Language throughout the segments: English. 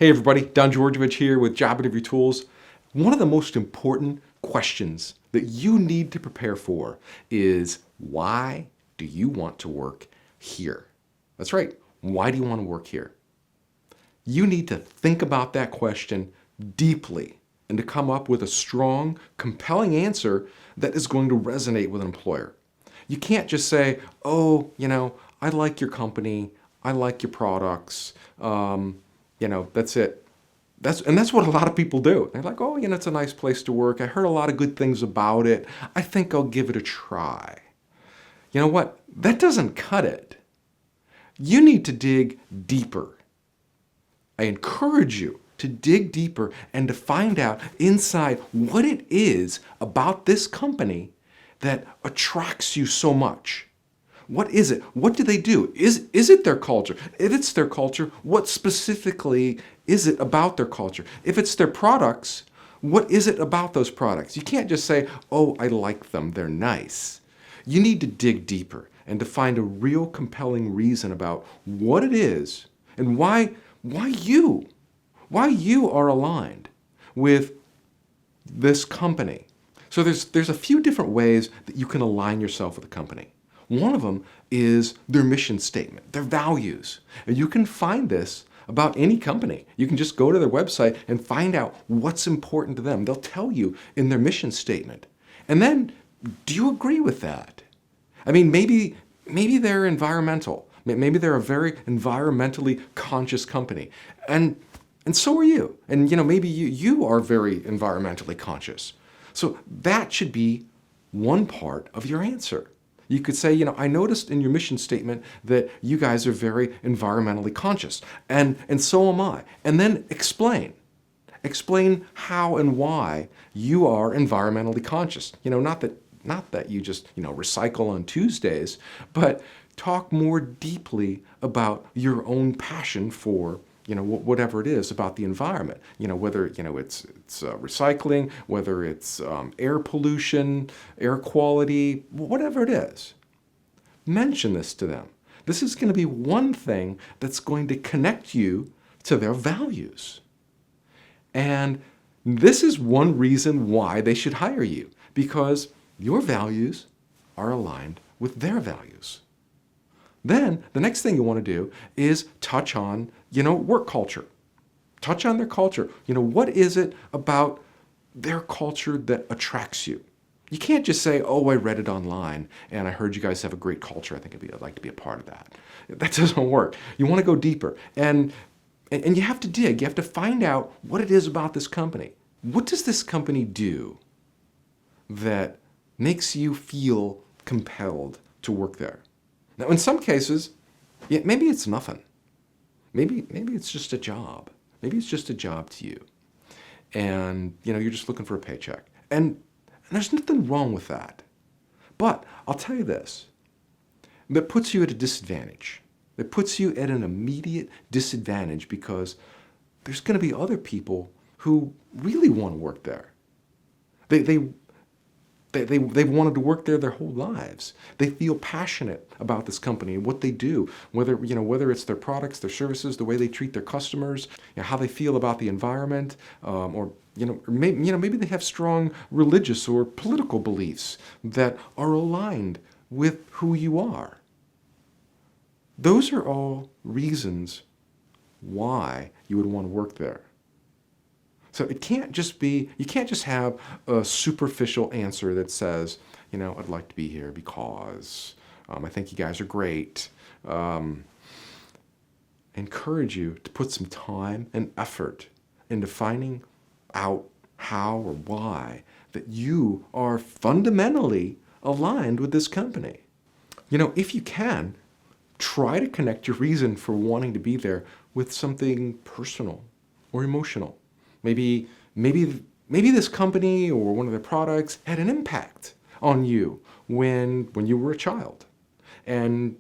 Hey everybody, Don Georgievich here with Job Interview Tools. One of the most important questions that you need to prepare for is, why do you want to work here? That's right, why do you want to work here? You need to think about that question deeply and to come up with a strong, compelling answer that is going to resonate with an employer. You can't just say, oh, I like your company, I like your products, that's it. That's what a lot of people do. They're like, oh, it's a nice place to work. I heard a lot of good things about it. I think I'll give it a try. You know what? That doesn't cut it. You need to dig deeper. I encourage you to dig deeper and to find out inside what it is about this company that attracts you so much. What is it? What do they do? Is it their culture? If it's their culture, what specifically is it about their culture? If it's their products, what is it about those products? You can't just say, oh, I like them, they're nice. You need to dig deeper and to find a real compelling reason about what it is and why you are aligned with this company. So there's a few different ways that you can align yourself with a company. One of them is their mission statement, their values. And you can find this about any company. You can just go to their website and find out what's important to them. They'll tell you in their mission statement. And then, do you agree with that? I mean, maybe they're environmental. Maybe they're a very environmentally conscious company. And so are you. And maybe you are very environmentally conscious. So that should be one part of your answer. You could say, I noticed in your mission statement that you guys are very environmentally conscious, and so am I. And then explain how and why you are environmentally conscious. Not that you just, recycle on Tuesdays, but talk more deeply about your own passion for whatever it is about the environment, whether, it's recycling, whether it's air pollution, air quality, whatever it is. Mention this to them. This is going to be one thing that's going to connect you to their values. And this is one reason why they should hire you, because your values are aligned with their values. Then the next thing you want to do is touch on, work culture. Touch on their culture. What is it about their culture that attracts you? You can't just say, oh, I read it online and I heard you guys have a great culture. I think I'd like to be a part of that. That doesn't work. You want to go deeper. And you have to dig. You have to find out what it is about this company. What does this company do that makes you feel compelled to work there? Now, in some cases, maybe it's nothing. Maybe it's just a job. Maybe it's just a job to you. And, you're just looking for a paycheck. And there's nothing wrong with that. But I'll tell you this. That puts you at a disadvantage. It puts you at an immediate disadvantage because there's going to be other people who really want to work there. They've wanted to work there their whole lives. They feel passionate about this company and what they do, whether it's their products, their services, the way they treat their customers, how they feel about the environment, or maybe they have strong religious or political beliefs that are aligned with who you are. Those are all reasons why you would want to work there. So it can't just be, you can't just have a superficial answer that says, I'd like to be here because I think you guys are great. I encourage you to put some time and effort into finding out how or why that you are fundamentally aligned with this company. If you can, try to connect your reason for wanting to be there with something personal or emotional. Maybe this company or one of their products had an impact on you when you were a child. And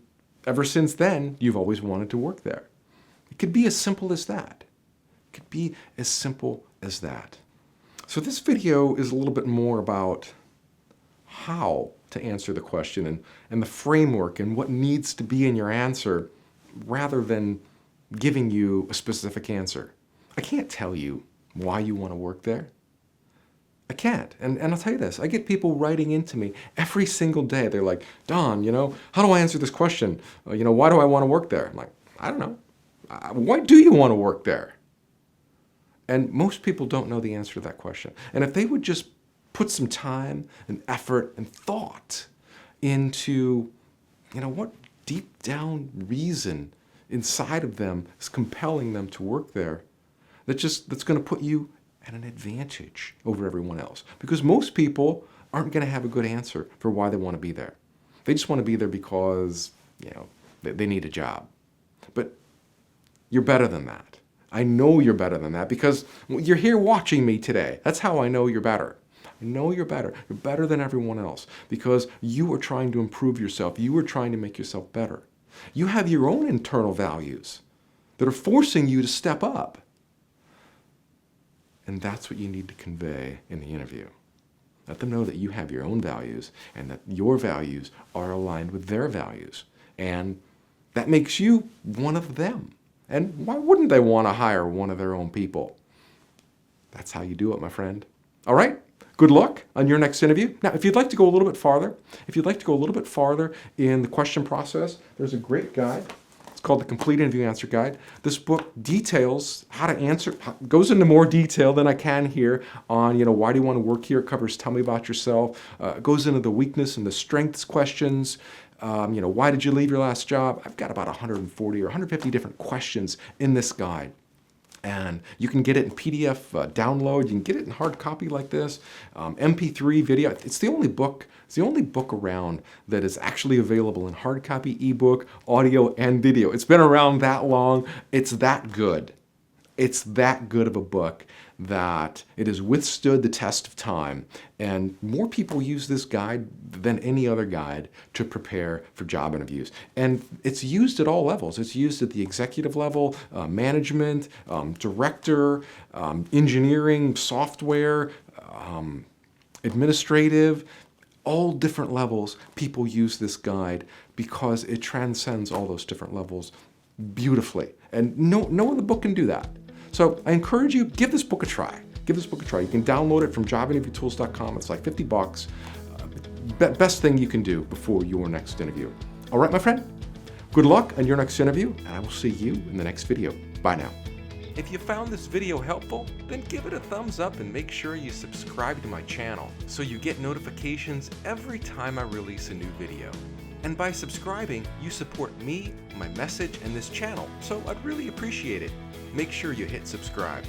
ever since then, you've always wanted to work there. It could be as simple as that. It could be as simple as that. So this video is a little bit more about how to answer the question and the framework and what needs to be in your answer rather than giving you a specific answer. I can't tell you why you want to work there. I can't. And I'll tell you this, I get people writing into me every single day. They're like, Don, how do I answer this question? Why do I want to work there? I'm like, I don't know. Why do you want to work there? And most people don't know the answer to that question. And if they would just put some time and effort and thought into, what deep down reason inside of them is compelling them to work there, that's going to put you at an advantage over everyone else. Because most people aren't going to have a good answer for why they want to be there. They just want to be there because, they need a job. But you're better than that. I know you're better than that because you're here watching me today. That's how I know you're better. I know you're better. You're better than everyone else because you are trying to improve yourself. You are trying to make yourself better. You have your own internal values that are forcing you to step up. And that's what you need to convey in the interview. Let them know that you have your own values and that your values are aligned with their values. And that makes you one of them. And why wouldn't they want to hire one of their own people? That's how you do it, my friend. All right? Good luck on your next interview. Now, if you'd like to go a little bit farther, in the question process, there's a great guide. It's called the Complete Interview Answer Guide. This book details how to answer, goes into more detail than I can here on, why do you want to work here? It covers tell me about yourself. It goes into the weakness and the strengths questions. Why did you leave your last job? I've got about 140 or 150 different questions in this guide. And you can get it in PDF download. You can get it in hard copy like this, MP3 video. It's the only book around that is actually available in hard copy, ebook, audio, and video. It's been around that long. It's that good. It's that good of a book that it has withstood the test of time. And more people use this guide than any other guide to prepare for job interviews. And it's used at all levels. It's used at the executive level, management, director, engineering, software, administrative, all different levels. People use this guide because it transcends all those different levels beautifully. And no other book can do that. So I encourage you, give this book a try. Give this book a try. You can download it from jobinterviewtools.com. It's like $50. Best thing you can do before your next interview. All right, my friend? Good luck on your next interview, and I will see you in the next video. Bye now. If you found this video helpful, then give it a thumbs up and make sure you subscribe to my channel so you get notifications every time I release a new video. And by subscribing, you support me, my message, and this channel, so I'd really appreciate it. Make sure you hit subscribe.